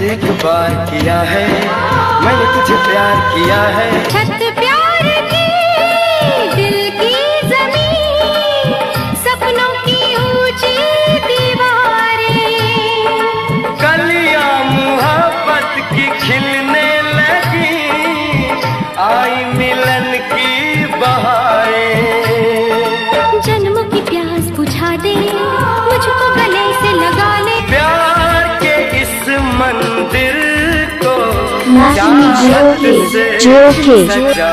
एक बार किया है, मैंने तुझे प्यार किया है। छत प्यार की, दिल की ज़मीन, सपनों की ऊंची दीवारें, कलियां मोहब्बत की खिलने लगी, आई मिलन की बहारें। जन्मों की प्यास बुझा दे, मुझको गले से लगा ले। प्यार के इस मंदिर को Massimo चाहत से Giochi. सजा